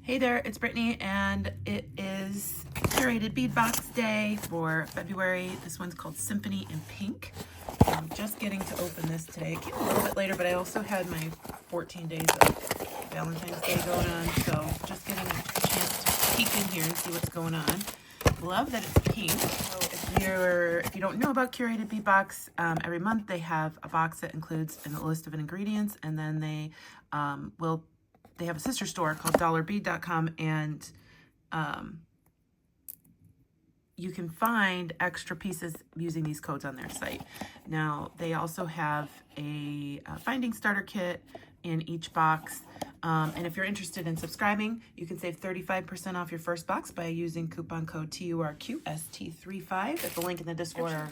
Hey there, it's Brittany, and it is Curated Bead Box Day for February. This one's called Symphony in Pink. I'm just getting to open this today. It came a little bit later, but I also had my 14 days of Valentine's Day going on, so just getting a chance to peek in here and see what's going on. Love that it's pink. So if you don't know about Curated Bead Box, every month they have a box that includes a list of ingredients, and then they have a sister store called dollarbead.com, and you can find extra pieces using these codes on their site. Now, they also have a finding starter kit in each box. And if you're interested in subscribing, you can save 35% off your first box by using coupon code TURQST35 at the link in the description. Or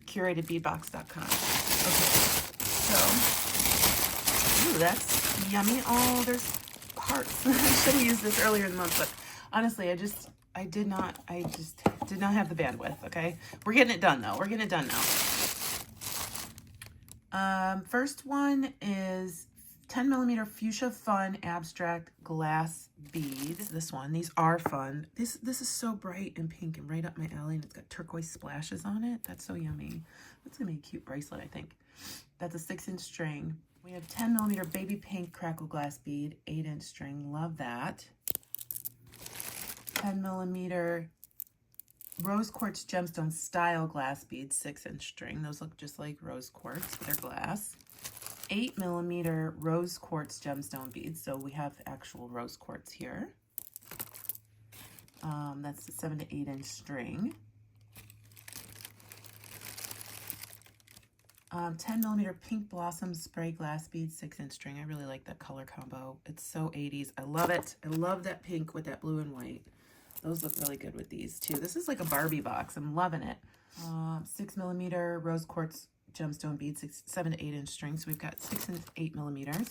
curatedbeadbox.com. Okay, so, ooh, that's yummy. Oh, there's hearts. I should have used this earlier in the month, but honestly, I just did not have the bandwidth. Okay, we're getting it done though. We're getting it done now. First one is 10mm fuchsia fun abstract glass bead. This one, these are fun. This is so bright and pink and right up my alley, and it's got turquoise splashes on it. That's so yummy. That's gonna be a cute bracelet, I think. That's a 6-inch string. We have 10mm baby pink crackle glass bead, 8-inch string. Love that. 10mm rose quartz gemstone style glass beads, 6-inch string. Those look just like rose quartz, but they're glass. 8mm rose quartz gemstone beads. So we have actual rose quartz here. That's the 7 to 8-inch string. 10mm pink blossom spray glass beads, 6-inch string. I really like that color combo. It's so 80s. I love it. I love that pink with that blue and white. Those look really good with these too. This is like a Barbie box. I'm loving it. 6mm rose quartz gemstone beads, 7 to 8-inch string. So we've got 6 and 8mm.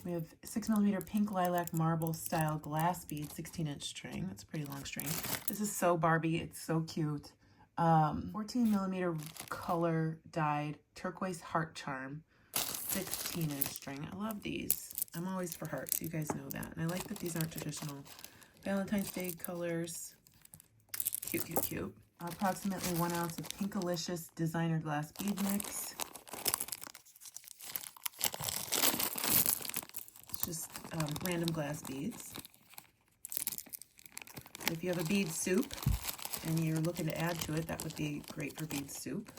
We have 6mm pink lilac marble style glass bead, 16-inch string. That's a pretty long string. This is so Barbie. It's so cute. 14mm color dyed turquoise heart charm, 16-inch string. I love these. I'm always for hearts. You guys know that. And I like that these aren't traditional Valentine's Day colors. Cute, cute, cute. Approximately 1 ounce of Pinkalicious designer glass bead mix. It's just random glass beads. If you have a bead soup and you're looking to add to it, that would be great for bead soup.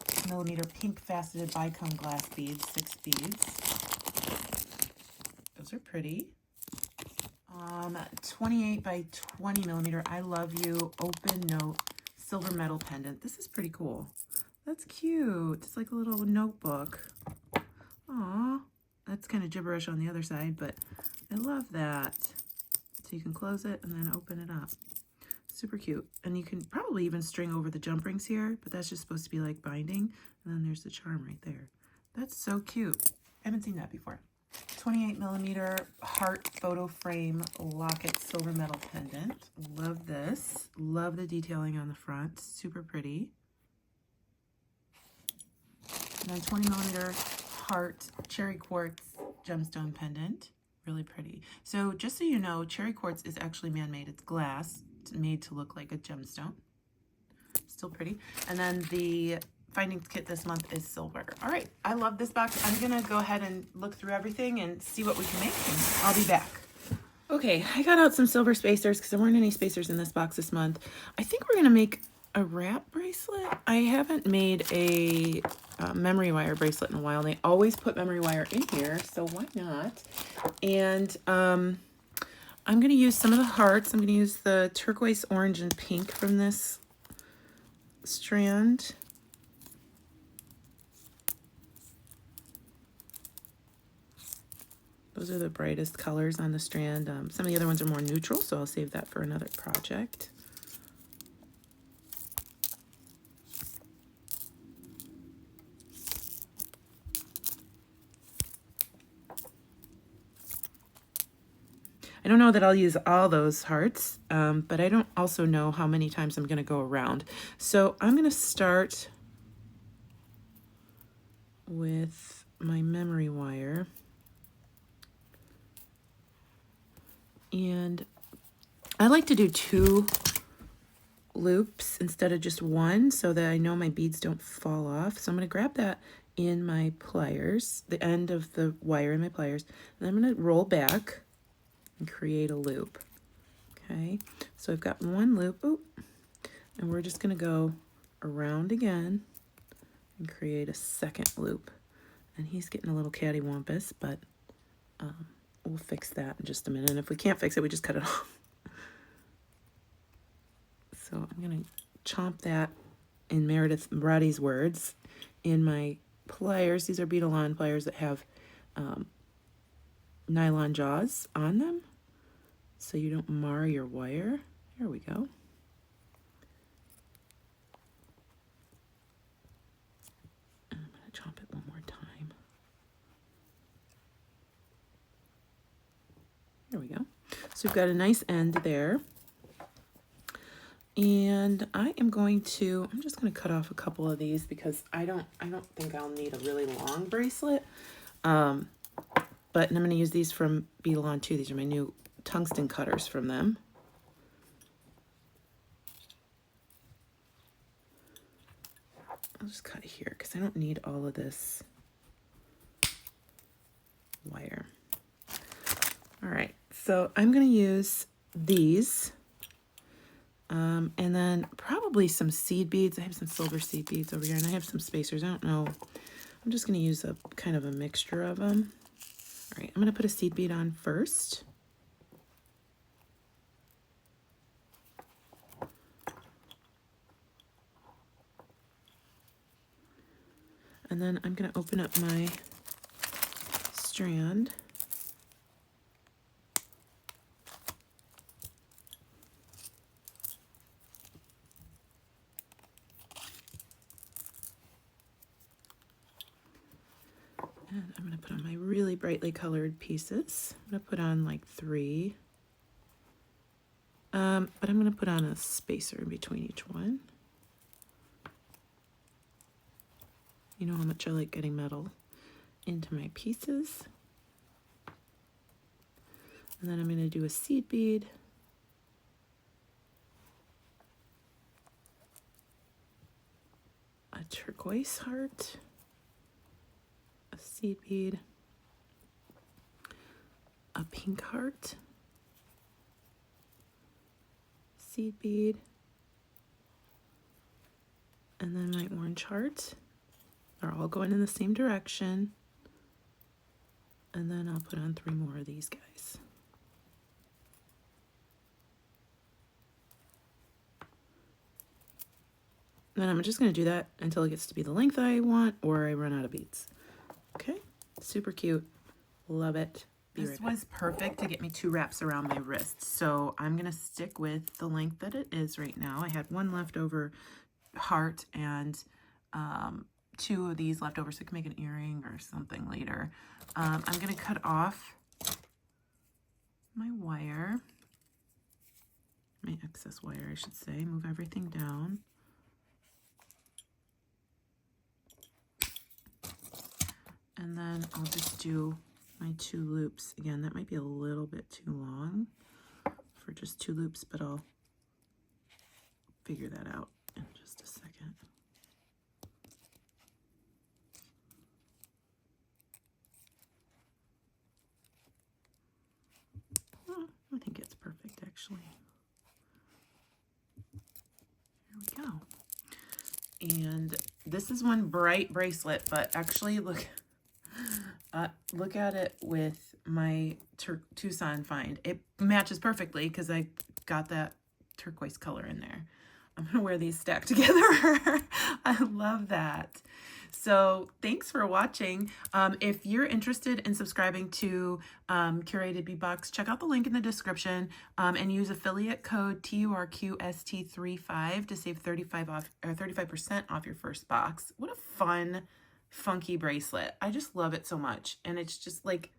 6mm pink faceted bicone glass beads, 6 beads. Those are pretty. 28 by 20mm I love you open note silver metal pendant. This is pretty cool. That's cute. It's like a little notebook. Aw, that's kind of gibberish on the other side, but I love that. So you can close it and then open it up. Super cute. And you can probably even string over the jump rings here, but that's just supposed to be like binding. And then there's the charm right there. That's so cute. I haven't seen that before. 28mm heart photo frame locket silver metal pendant. Love this. Love the detailing on the front. Super pretty. And then 20mm heart cherry quartz gemstone pendant. Really pretty. So just so you know, cherry quartz is actually man-made. It's glass. It's made to look like a gemstone. Still pretty. And then the findings kit this month is silver. All right, I love this box. I'm gonna go ahead and look through everything and see what we can make, and I'll be back. Okay, I got out some silver spacers because there weren't any spacers in this box this month. I think we're gonna make a wrap bracelet. I haven't made a memory wire bracelet in a while. They always put memory wire in here, so why not? And I'm gonna use some of the hearts. I'm gonna use the turquoise, orange, and pink from this strand. Those are the brightest colors on the strand. Some of the other ones are more neutral, so I'll save that for another project. I don't know that I'll use all those hearts, but I don't also know how many times I'm going to go around. So I'm going to start with my memory wire. And I like to do 2 loops instead of just 1 so that I know my beads don't fall off. So I'm going to grab that in my pliers, the end of the wire in my pliers, and I'm going to roll back and create a loop. Okay, so I've got 1 loop, and we're just going to go around again and create a second loop. And he's getting a little cattywampus, but we'll fix that in just a minute. And if we can't fix it, we just cut it off. So I'm going to chomp that, in Meredith Roddy's words, in my pliers. These are Beadalon pliers that have nylon jaws on them, so you don't mar your wire. Here we go. And I'm going to chomp it one more time. There we go. So we've got a nice end there. And I'm just going to cut off a couple of these because I don't think I'll need a really long bracelet. But I'm going to use these from Beadalon too. These are my new tungsten cutters from them. I'll just cut here because I don't need all of this wire. All right, so I'm going to use these. And then probably some seed beads. I have some silver seed beads over here, and I have some spacers. I don't know. I'm just going to use a kind of a mixture of them. All right, I'm going to put a seed bead on first. And then I'm going to open up my strand. And I'm going to put on my really brightly colored pieces. I'm going to put on like 3. But I'm going to put on a spacer in between each one. You know how much I like getting metal into my pieces. And then I'm going to do a seed bead. A turquoise heart. A seed bead. A pink heart. Seed bead. And then my orange heart. They're all going in the same direction. And then I'll put on 3 more of these guys. Then I'm just going to do that until it gets to be the length I want or I run out of beads. Okay, super cute. Love it. This was perfect to get me 2 wraps around my wrist. So I'm going to stick with the length that it is right now. I had 1 leftover heart and 2 of these left over so I can make an earring or something later. I'm going to cut off my wire, my excess wire, I should say. Move everything down. And then I'll just do my 2 loops. Again, that might be a little bit too long for just 2 loops, but I'll figure that out in just a second. Oh, I think it's perfect, actually. Here we go. And this is one bright bracelet, but actually look at it with my Tucson find. It matches perfectly because I got that turquoise color in there. I'm going to wear these stacked together. I love that. So thanks for watching. If you're interested in subscribing to Curated Bead Box, check out the link in the description and use affiliate code TURQST35 to save 35% off your first box. What a fun, funky bracelet. I just love it so much. And it's just like,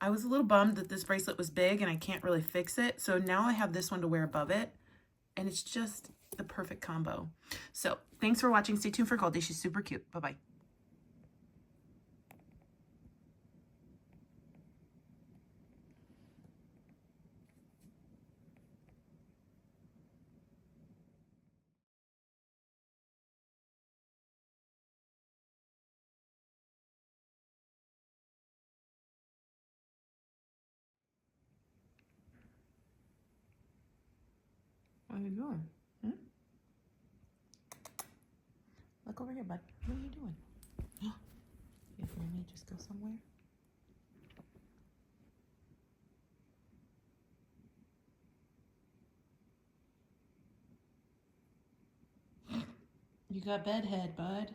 I was a little bummed that this bracelet was big and I can't really fix it. So now I have this one to wear above it. And it's just the perfect combo. So thanks for watching. Stay tuned for Goldie. She's super cute. Bye-bye. What are you doing? Hmm? Look over here, bud. What are you doing? Your family just go somewhere? You got bedhead, bud.